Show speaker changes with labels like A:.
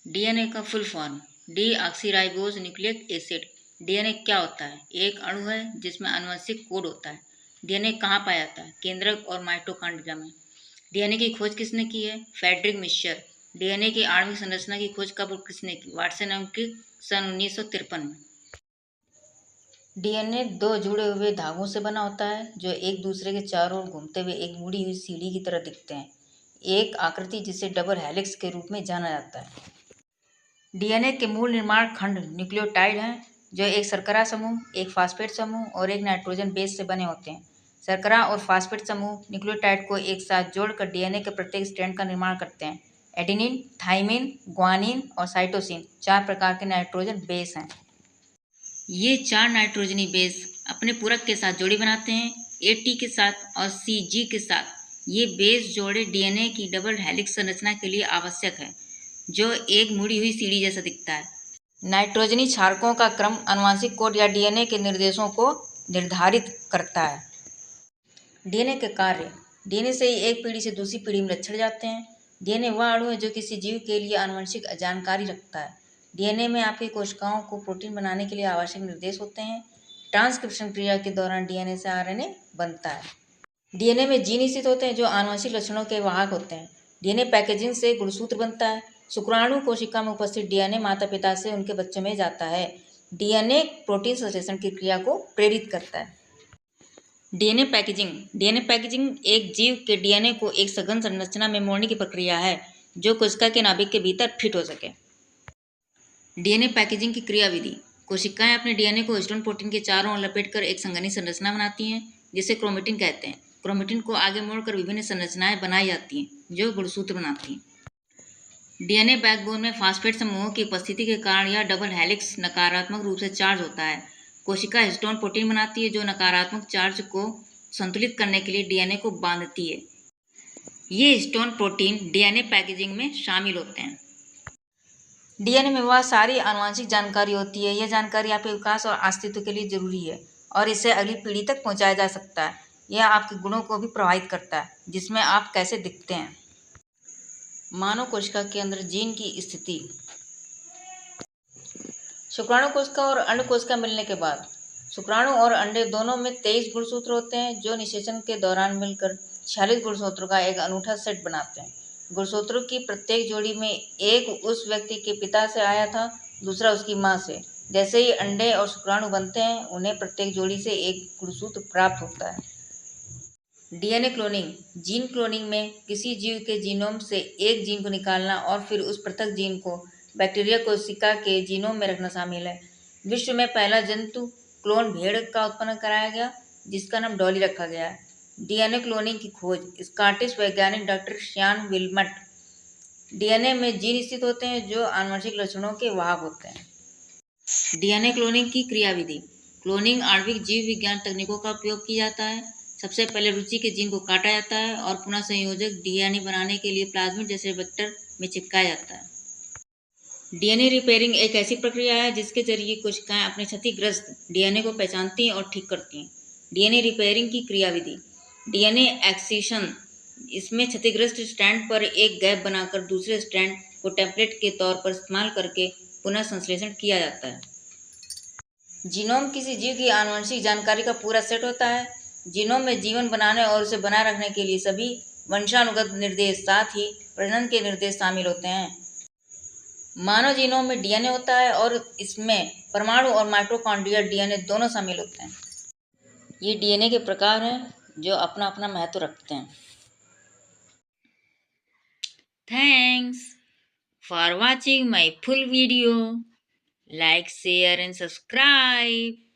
A: DNA का full form deoxyribose nucleic acid. DNA क्या होता है? एक अणु है जिसमें आनुवंशिक कोड होता है। डीएनए कहाँ पाया जाता है? केंद्रक और माइटोकॉन्ड्रिया में। डीएनए की खोज किसने की है? फ्रेडरिक मिश्र। डीएनए की आणविक संरचना की खोज कब और किसने की? वाटसन एवं क्रिक सन 1953 में। डीएनए दो जुड़े हुए धागों से बना होता है जो एक दूसरे के चारों ओर घूमते हुए एक मुड़ी हुई सीढ़ी की तरह दिखते हैं। एक आकृति जिसे डबल हेलिक्स के रूप में जाना जाता है। डीएनए के मूल निर्माण खंड न्यूक्लियोटाइड हैं जो एक शर्करा समूह, एक फास्फेट समूह और एक नाइट्रोजन बेस से बने होते हैं। शर्करा और फास्फेट समूह न्यूक्लियोटाइड को एक साथ जोड़कर डीएनए के प्रत्येक स्ट्रैंड का निर्माण करते हैं। एडेनिन, थाइमिन, ग्वानिन और साइटोसिन 4 प्रकार के नाइट्रोजन बेस हैं। ये 4 नाइट्रोजनी बेस अपने पूरक के साथ जोड़ी बनाते हैं, एटी के साथ और सीजी के साथ। ये बेस जोड़े डीएनए की डबल हेलिक्स संरचना के लिए आवश्यक है जो एक मुड़ी हुई सीढ़ी जैसा दिखता है। नाइट्रोजनी क्षारकों का क्रम आनुवंशिक कोड या डीएनए के निर्देशों को निर्धारित करता है। डीएनए के कार्य। डीएनए से ही एक पीढ़ी से दूसरी पीढ़ी में लक्षण जाते हैं। डीएनए वह अणु है जो किसी जीव के लिए आनुवंशिक जानकारी रखता है। डीएनए में आपकी कोशिकाओं को प्रोटीन बनाने के लिए आवश्यक निर्देश होते हैं। ट्रांसक्रिप्शन क्रिया के दौरान डीएनए से आरएनए बनता है। डीएनए में जीन स्थित होते हैं जो आनुवंशिक लक्षणों के वाहक होते हैं। डीएनए पैकेजिंग से गुणसूत्र बनता है। शुक्राणु कोशिका में उपस्थित डीएनए माता पिता से उनके बच्चों में जाता है। डीएनए प्रोटीन संश्लेषण की क्रिया को प्रेरित करता है। DNA packaging. डीएनए पैकेजिंग एक जीव के डीएनए को एक सघन संरचना में मोड़ने की प्रक्रिया है जो कोशिका के नाभिक के भीतर फिट हो सके। डीएनए पैकेजिंग की क्रिया विधि। कोशिकाएं अपने डीएनए को हिस्टोन प्रोटीन के चारों ओर लपेटकर एक संघनित संरचना बनाती हैं जिसे क्रोमेटिन कहते हैं। क्रोमेटिन को आगे मोड़कर विभिन्न संरचनाएं बनाई जाती हैं जो गुणसूत्र बनाती हैं। डीएनए बैकबोन में फास्फेट समूहों की उपस्थिति के कारण यह डबल हेलिक्स नकारात्मक रूप से चार्ज होता है। कोशिका हिस्टोन प्रोटीन बनाती है जो नकारात्मक चार्ज को संतुलित करने के लिए डीएनए को बांधती है। ये हिस्टोन प्रोटीन डीएनए पैकेजिंग में शामिल होते हैं। डीएनए में वह सारी आनुवंशिक जानकारी होती है। यह जानकारी आपके विकास और अस्तित्व के लिए जरूरी है और इसे अगली पीढ़ी तक पहुंचाया जा सकता है। यह आपके गुणों को भी प्रभावित करता है जिसमें आप कैसे दिखते हैं। मानव कोशिका के अंदर जीन की स्थिति। शुक्राणु कोशिका और अंड कोशिका मिलने के बाद शुक्राणु और अंडे दोनों में 23 गुणसूत्र होते हैं जो निषेचन के दौरान मिलकर 46 गुणसूत्रों का एक अनूठा सेट बनाते हैं। गुणसूत्रों की प्रत्येक जोड़ी में एक उस व्यक्ति के पिता से आया था, दूसरा उसकी माँ से। जैसे ही अंडे और शुक्राणु बनते हैं उन्हें प्रत्येक जोड़ी से एक गुणसूत्र प्राप्त होता है। DNA cloning. जीन क्लोनिंग में किसी जीव के जीनोम से एक जीन को निकालना और फिर उस पृथक जीन को बैक्टीरिया कोशिका के जीनोम में रखना शामिल है। विश्व में पहला जंतु क्लोन भेड़ का उत्पन्न कराया गया जिसका नाम डॉली रखा गया है। डीएनए क्लोनिंग की खोज। स्कॉटिश वैज्ञानिक डॉक्टर शियान विल्मट। डीएनए में जीन स्थित होते हैं जो आनुवंशिक लक्षणों के वाहक होते हैं। डीएनए क्लोनिंग की क्रियाविधि। क्लोनिंग आणविक जीव विज्ञान तकनीकों का उपयोग किया जाता है। सबसे पहले रुचि के जीन को काटा जाता है और पुनः संयोजक डीएनए बनाने के लिए प्लाज्मिड जैसे वेक्टर में चिपकाया जाता है। डीएनए रिपेयरिंग एक ऐसी प्रक्रिया है जिसके जरिए कोशिकाएं अपने क्षतिग्रस्त डीएनए को पहचानती हैं और ठीक करती हैं। डीएनए रिपेयरिंग की क्रियाविधि। DNA excision. इसमें क्षतिग्रस्त स्ट्रैंड पर एक गैप बनाकर दूसरे स्ट्रैंड को टेम्पलेट के तौर पर इस्तेमाल करके पुनः संश्लेषण किया जाता है। जीनोम किसी जीव की आनुवंशिक जानकारी का पूरा सेट होता है। जीनोम में जीवन बनाने और उसे बनाए रखने के लिए सभी वंशानुगत निर्देश साथ ही प्रजनन के निर्देश शामिल होते हैं। मानव जीनोम में डीएनए होता है और इसमें परमाणु और माइटोकॉन्ड्रिया डीएनए दोनों शामिल होते हैं। ये डीएनए के प्रकार हैं जो अपना अपना महत्व रखते हैं। Thanks for watching my full video. Like, share and subscribe.